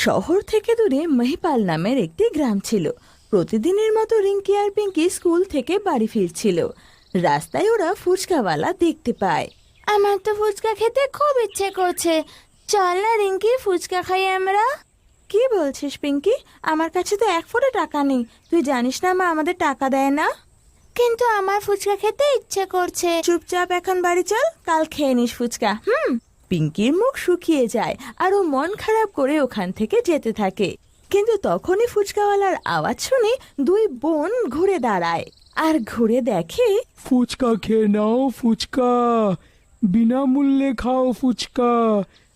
শহর থেকে দূরে মহিপাল নামের একটি গ্রাম ছিল। প্রতিদিনের মতো রিঙ্কি আর পিঙ্কি স্কুল থেকে বাড়ি ফিরছিল। রাস্তায় ওরা ফুচকাওয়ালা দেখতে পায়। আমার তো ফুচকা খেতে খুব ইচ্ছে করছে, চল না রিঙ্কি ফুচকা খাই আমরা। কি বলছিস পিঙ্কি? আমার কাছে তো 1 ফোঁটা টাকা নেই। তুই জানিস না মা আমাদের টাকা দেয় না। কিন্তু আমার ফুচকা খেতে ইচ্ছে করছে। চুপচাপ এখন বাড়ি চল, কাল খেয়ে নিস ফুচকা। পিঙ্কির মুখ শুকিয়ে যায় আর ও মন খারাপ করে ওখান থেকে যেতে থাকে। কিন্তু তখনই ফুচকাওয়ালার আওয়াজ শুনে 2 বোন ঘুরে দাঁড়ায় আর ঘুরে দেখে ফুচকা খেয়ে নাও, ফুচকা বিনামূল্যে খাও, ফুচকা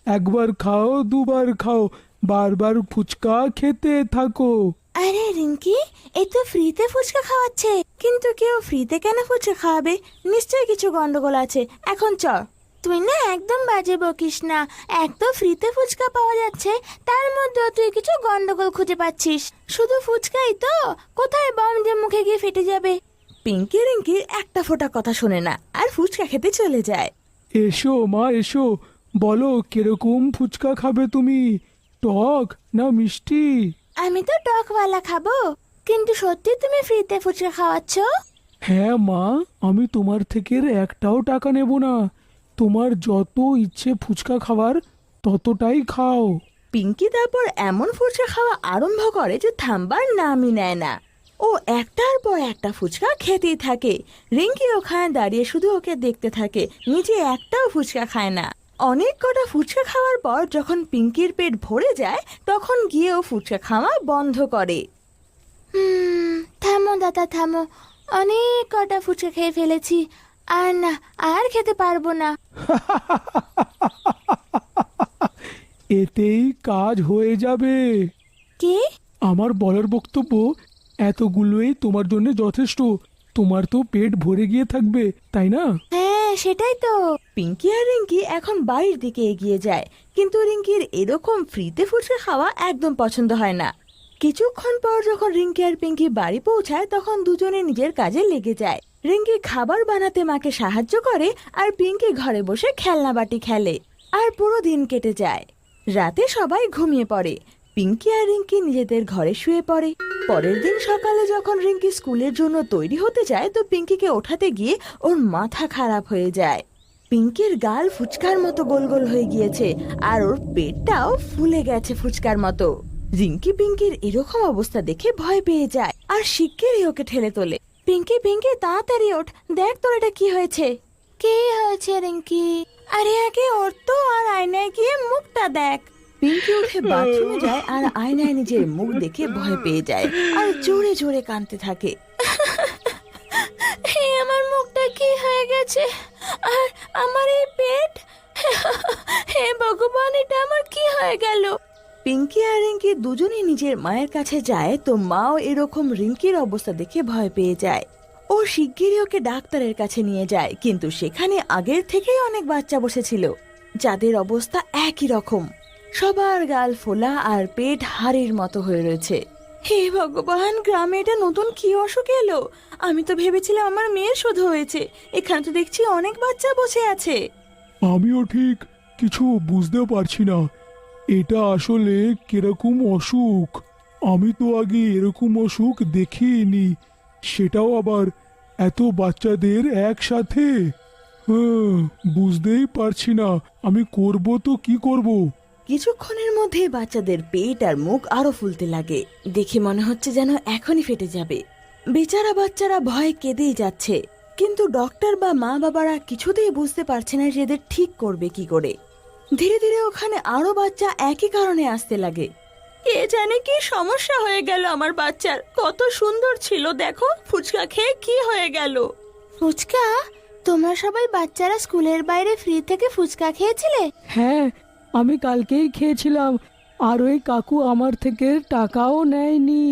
একবার খাও, দুবার খাও, বারবার ফুচকা খেতে থাকো। আরে রিঙ্কি, এ তো ফ্রিতে ফুচকা খাওয়াচ্ছে। কিন্তু কেউ ফ্রিতে কেন ফুচকা খাওয়াবে? নিশ্চয়ই কিছু গন্ডগোল আছে। এখন চল। তুই না একদম বাজে বকিস না। এক তো ফ্রিতে ফুচকা পাওয়া যাচ্ছে, তার মধ্যেও তুই কিছু গন্ডগোল খুঁজে পাচ্ছিস। শুধু ফুচকাই তো, কোথায় বম যে মুখে গিয়ে ফেটে যাবে। পিঙ্কি রিঙ্কির একটা ফোঁটা কথা শোনে না আর ফুচকা খেতে চলে যায়। এসো মা, এসো, বলো কিরকম ফুচকা খাবে তুমি, টক না মিষ্টি? আমি তো টকওয়ালা খাবো। কিন্তু সত্যি তুমি ফ্রিতে ফুচকা খাওয়াচ্ছ? হ্যাঁ মা, আমি তোমার থেকে একটাও টাকা নেব না। তোমার যত ইচ্ছে ফুচকা খাবার ততটাই খাও। পিঙ্কি তারপর এমন ফুচকা খাওয়া আরম্ভ করে যে থামবার নামই নেয় না। ও একটার পর একটা ফুচকা খেতেই থাকে। রিঙ্কি ওখানে দাঁড়িয়ে শুধু ওকে দেখতে থাকে, নিজে একটাও ফুচকা খায় না। অনেক কটা ফুচকা খাওয়ার পর যখন পিঙ্কির পেট ভরে যায় তখন গিয়ে ও ফুচকা খাওয়া বন্ধ করে। থামো দাদা থামো, অনেক কটা ফুচকা খেয়ে ফেলেছি, আর না, আর খেতে পারবো না। এতেই কাজ হয়ে যাবে। কি? আমার বলার বক্তব্য, এতগুলোই তোমার জন্য যথেষ্ট। তোমার তো পেট ভরে গিয়ে থাকবে, তাই না? হ্যাঁ সেটাই তো। পিঙ্কি আর রিঙ্কি এখন বাড়ির দিকে এগিয়ে যায়, কিন্তু রিঙ্কির এরকম ফ্রিতে ফুচকা খাওয়া একদম পছন্দ হয় না। কিছুক্ষণ পর যখন রিঙ্কি আর পিঙ্কি বাড়ি পৌঁছায় তখন দুজনে নিজের কাজে লেগে যায়। রিঙ্কি খাবার বানাতে মাকে সাহায্য করে আর পিঙ্কি ঘরে বসে খেলনা বাটি খেলে। আর পুরো দিন কেটে যায়। রাতে সবাই ঘুমিয়ে পড়ে। পিঙ্কি আর রিঙ্কি নিজেদের ঘরে শুয়ে পড়ে। পরের দিন সকালে যখন রিঙ্কি স্কুলের জন্য তৈরি হতে যায় তো পিঙ্কিকে ওঠাতে গিয়ে ওর মাথা খারাপ হয়ে যায়। পিঙ্কির গাল ফুচকার মতো গোল গোল হয়ে গিয়েছে আর ওর পেটটাও ফুলে গেছে ফুচকার মতো। রিঙ্কি পিঙ্কির এরকম অবস্থা দেখে ভয় পেয়ে যায় আর শিগগিরই ওকে ঠেলে তোলে। পিঙ্কি পিঙ্কি তাড়াতাড়ি ওঠ, দেখ তোর এটা কি হয়েছে। কি হয়েছে রিঙ্কি? আরে আগে ওর তো আর আয়নায় গিয়ে মুখটা দেখ। পিঙ্কি উঠে বাথরুমে যায় আর আয়নায় নিজের মুখ দেখে ভয় পেয়ে যায় আর জোরে জোরে কাঁদতে থাকে। হে আমার মুখটা কি হয়ে গেছে, আর আমার এই পেট, হে ভগবান, এটা আমার কি হয়ে গেল? পিঙ্কি আর রিঙ্কি দুজনেই নিজের মায়ের কাছে যায় তো মাও এরকম রিঙ্কির অবস্থা দেখে ভয় পেয়ে যায়। ও শিগগিরই ওকে ডাক্তারের কাছে নিয়ে যায়, কিন্তু সেখানে আগের থেকেই অনেক বাচ্চা বসেছিল যাদের অবস্থা একই রকম। সবার গাল ফোলা আর পেট হাড়ির মতো হয়ে রয়েছে। হে ভগবান, গ্রামে এটা নতুন কি অসুখ এলো? আমি তো ভেবেছিলাম আমার মেয়ের শুধু হয়েছে, এখানে তো দেখছি অনেক বাচ্চা বসে আছে। আমিও ঠিক কিছু বুঝতে পারছি না, এটা আসলে কিরকম অসুখ। আমি তো আগে এরকম অসুখ দেখিনি, সেটাও আবার এত বাচ্চাদের একসাথে। বুঝতেই পারছি না আমি করব তো কি করব। কিছুক্ষণের মধ্যে বাচ্চাদের পেট আর মুখ আরো ফুলতে লাগে। দেখে মনে হচ্ছে যেন এখনই ফেটে যাবে। বেচারা বাচ্চারা ভয়ে কেঁদেই যাচ্ছে, কিন্তু ডক্টর বা মা বাবারা কিছুতেই বুঝতে পারছে না যে এদের ঠিক করবে কি করে। ধীরে ধীরে ওখানে আরো বাচ্চা একই কারণে আসতে লাগে। কে জানে কি সমস্যা হয়ে গেল আমার বাচ্চার, কত সুন্দর ছিল, দেখো ফুচকা খেয়ে কি হয়ে গেল। ফুচকা? তোমরা সবাই বাচ্চারা স্কুলের বাইরে ফ্রি থেকে ফুচকা খেয়েছিলে? হ্যাঁ, আমি কালকেই খেয়েছিলাম, আর ওই কাকু আমার থেকে টাকাও নেয়নি।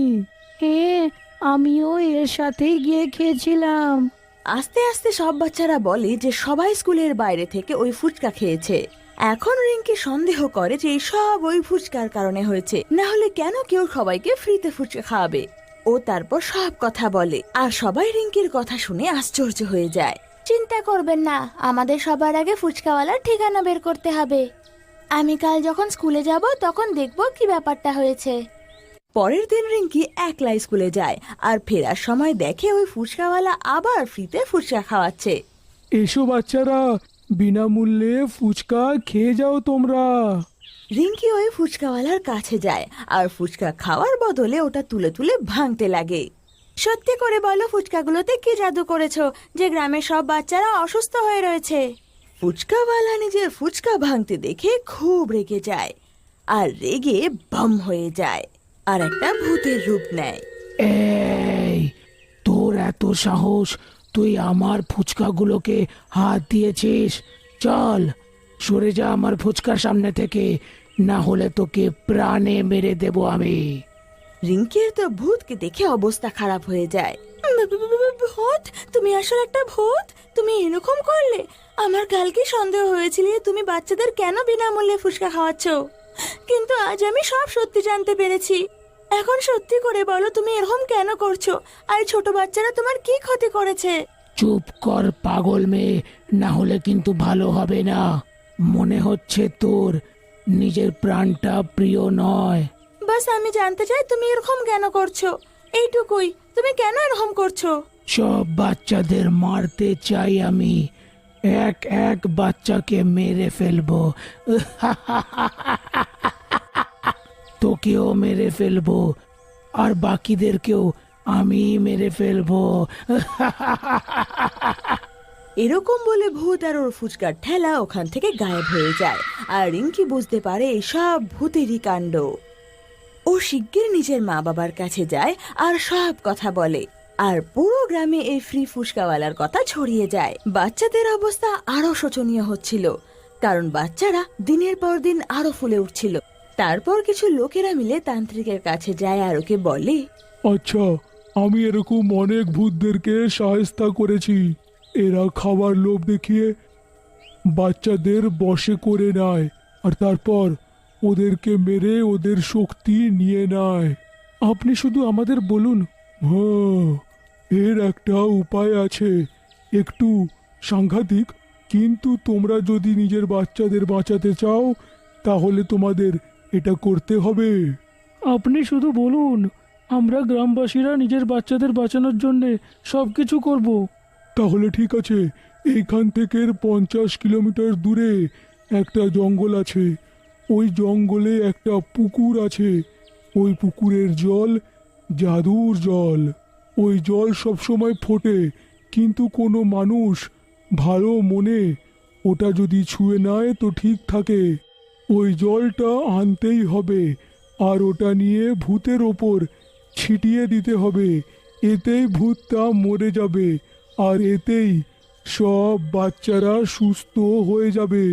হ্যাঁ, আমিও এর সাথেই গিয়ে খেয়েছিলাম। আস্তে আস্তে সব বাচ্চারা বলে যে সবাই স্কুলের বাইরে থেকে ওই ফুচকা খেয়েছে। এখন রিঙ্কি সন্দেহ করে যে সব ওই ফুচকার কারণে হয়েছে, না হলে কেন কেউ সবাইকে ফ্রিতে ফুচকা খাওয়াবে। ও তারপর সব কথা বলে আর সবাই রিঙ্কির কথা শুনে আশ্চর্য হয়ে যায়। চিন্তা করবেন না, আমাদের সবার আগে ফুচকাওয়ালার ঠিকানা বের করতে হবে। আমি কাল যখন স্কুলে যাব তখন দেখব কি ব্যাপারটা হয়েছে। পরের দিন রিঙ্কি একলা স্কুলে যায় আর ফেরার সময় দেখে ওই ফুচকাওয়ালা আবার ফ্রিতে ফুচকা খাওয়াচ্ছে। এসো বাচ্চারা, বিনামূল্যে ফুচকা খেয়ে যাও তোমরা। রিঙ্কি ওই ফুচকাওয়ালার কাছে যায় আর ফুচকা খাওয়ার বদলে ওটা তুলে তুলে ভাঙতে লাগে। সত্যি করে বলো, ফুচকাগুলোতে কি জাদু করেছো যে গ্রামের সব বাচ্চারা অসুস্থ হয়ে রয়েছে? ফুচকাওয়ালা নিজের ফুচকা ভাঙতে দেখে খুব রেগে যায় আর রেগে বম হয়ে যায় আর একটা ভূতের রূপ নেয়। এই, তোর এত সাহস, তুই আমার ফুচকাগুলোকে হাত দিয়েছিস? চল, সরে যা আমার ফুচকার সামনে থেকে, না হলে তোকে প্রাণে মেরে দেব আমি। রিঙ্কির তো ভূতকে দেখে অবস্থা খারাপ হয়ে যায়। ভূত? তুমি আসলে একটা ভূত? তুমি এরকম করলে? আমার কালকে সন্দেহ হয়েছিল যে তুমি বাচ্চাদের কেন বিনামূল্যে ফুচকা খাওয়াচ্ছ, কিন্তু আজ আমি সব সত্যি জানতে পেরেছি। এখন সত্যি করে বলো, তুমি এরকম কেন করছো? আর ছোট বাচ্চারা তোমার কি ক্ষতি করেছে? চুপ কর পাগল মেয়ে, না হলে কিন্তু ভালো হবে না। মনে হচ্ছে তোর নিজের প্রাণটা প্রিয় নয়। বাস আমি জানতে চাই তুমি এরকম কেন করছো, এইটুকুই। তুমি কেন এরকম করছো? সব বাচ্চাদের মারতে চাই আমি, এক এক বাচ্চাকে মেরে ফেলবো। তোকেও মেরে ফেলবো আর বাকিদেরকেও আমি মেরে ফেলবো। এরকম বলে ভূত আর ওর ফুচকার ঠেলা ওখান থেকে গায়েব হয়ে যায় আর রিঙ্কি বুঝতে পারে সব ভূতেরই কাণ্ড। ও শিগগির নিজের মা বাবার কাছে যায় আর সব কথা বলে আর পুরো গ্রামে এই ফ্রি ফুচকাওয়ালার কথা ছড়িয়ে যায়। বাচ্চাদের অবস্থা আরো শোচনীয় হচ্ছিল, কারণ বাচ্চারা দিনের পর দিন আরো ফুলে উঠছিল। তারপর কিছু লোকেরা মিলে তান্ত্রিকের কাছে যায় আর ওকে বলে, আচ্ছা, আমি এরকম অনেক ভূতদেরকে সাহায্য করেছি। এরা খাবার লোভ দেখিয়ে বাচ্চাদের বশে করে নেয় আর তারপর ওদেরকে মেরে ওদের শক্তি নিয়ে নেয়। আপনি শুধু আমাদের বলুন। হ্যাঁ, এর একটা উপায় আছে, একটু সাংঘাতিক, কিন্তু তোমরা যদি নিজের বাচ্চাদের বাঁচাতে চাও তাহলে তোমাদের এটা করতে হবে। আপনি শুধু বলুন, আমরা গ্রামবাসীরা নিজের বাচ্চাদের বাঁচানোর জন্যে সব কিছু করব। তাহলে ঠিক আছে, এইখান থেকে 50 কিলোমিটার দূরে একটা জঙ্গল আছে। ওই জঙ্গলে একটা পুকুর আছে। ওই পুকুরের জল জাদুর জল। ওই জল সবসময় ফোটে, কিন্তু কোনো মানুষ ভালো মনে ওটা যদি ছুঁয়ে নেয় তো ঠিক থাকে। ওই জলটা আনতেই হবে আর ওটা নিয়ে ভূতের ওপর ছিটিয়ে দিতে হবে। এতেই ভূতটা মরে যাবে আর এতেই সব বাচ্চারা সুস্থ হয়ে যাবে।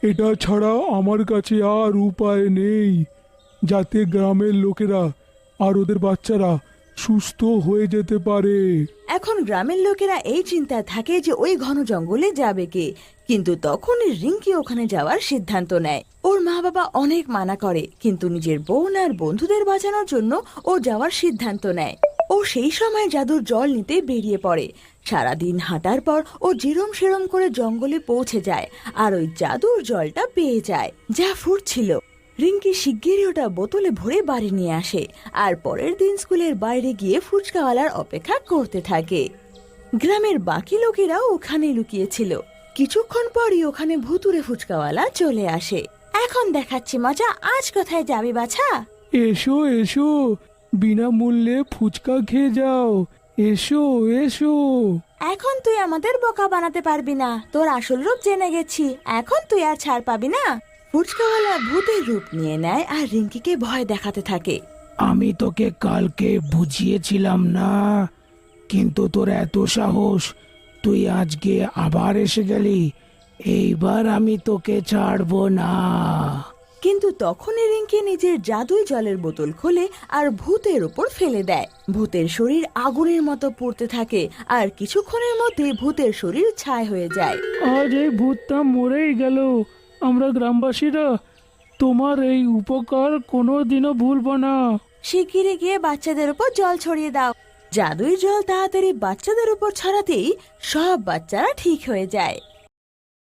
এটা ছাড়া আমার কাছে আর উপায় নেই, যাতে গ্রামের লোকেরা আর ওদের বাচ্চারা সুস্থ হয়ে যেতে পারে। এখন গ্রামের লোকেরা এই চিন্তায় থাকে যে ওই ঘন জঙ্গলে যাবে কে, কিন্তু তখনই রিঙ্কি ওখানে যাওয়ার সিদ্ধান্ত নেয়। ওর মা বাবা অনেক মানা করে, কিন্তু নিজের বোন আর বন্ধুদের বাঁচানোর জন্য ও যাওয়ার সিদ্ধান্ত নেয়। ও সেই সময় জাদুর জল নিতে বেরিয়ে পড়ে। সারাদিন হাঁটার পর ও যেরম সেরম করে জঙ্গলে পৌঁছে যায় আর ওই জাদুর জলটা পেয়ে যায় যা ফুটছিল। রিঙ্কি শিগগিরই ওটা বোতলে ভরে বাড়ি নিয়ে আসে আর পরের দিন স্কুলের বাইরে গিয়ে ফুচকাওয়ালার অপেক্ষা করতে থাকে। গ্রামের বাকি লোকেরাও ওখানে লুকিয়েছিল। কিছুক্ষণ পরই ওখানে ভুতুরে ফুচকাওয়ালা চলে আসে। এখন দেখাচ্ছি মজা, আজ কোথায় যাবি বাছা? এসো এসো, বিনামূল্যে ফুচকা খেয়ে যাও। এসো এসো। এখন তুই আমাদের বোকা বানাতে পারবি না, তোর আসল রূপ জেনে গেছি, এখন তুই আর ছাড় পাবি না। ফুচকাওয়ালা ভূতের রূপ নিয়ে নেয় আর রিঙ্কিকে ভয় দেখাতে থাকে। আমি তোকে কালকে বুঝিয়েছিলাম না, কিন্তু তোর এত সাহস, তুই আজকে আবার এসে গেলি। এইবার আমি তোকে ছাড়বো না। কিন্তু তখনই রিঙ্কি নিজের জাদুই জলের বোতল খোলে আর ভূতের উপর ফেলে দেয়। ভূতের শরীর আগুনের মতো পুড়তে থাকে আর কিছুক্ষণের মধ্যে ভূতের শরীর ছাই হয়ে যায়। আজ এই ভূতটা মরেই গেল। আমরা গ্রামবাসীরা তোমার এই উপকার কোনোদিনও ভুলব না। শিগগিরই গিয়ে বাচ্চাদের উপর জল ছড়িয়ে দাও। জাদুই জল তাড়াতাড়ি বাচ্চাদের উপর ছড়াতেই সব বাচ্চারা ঠিক হয়ে যায়।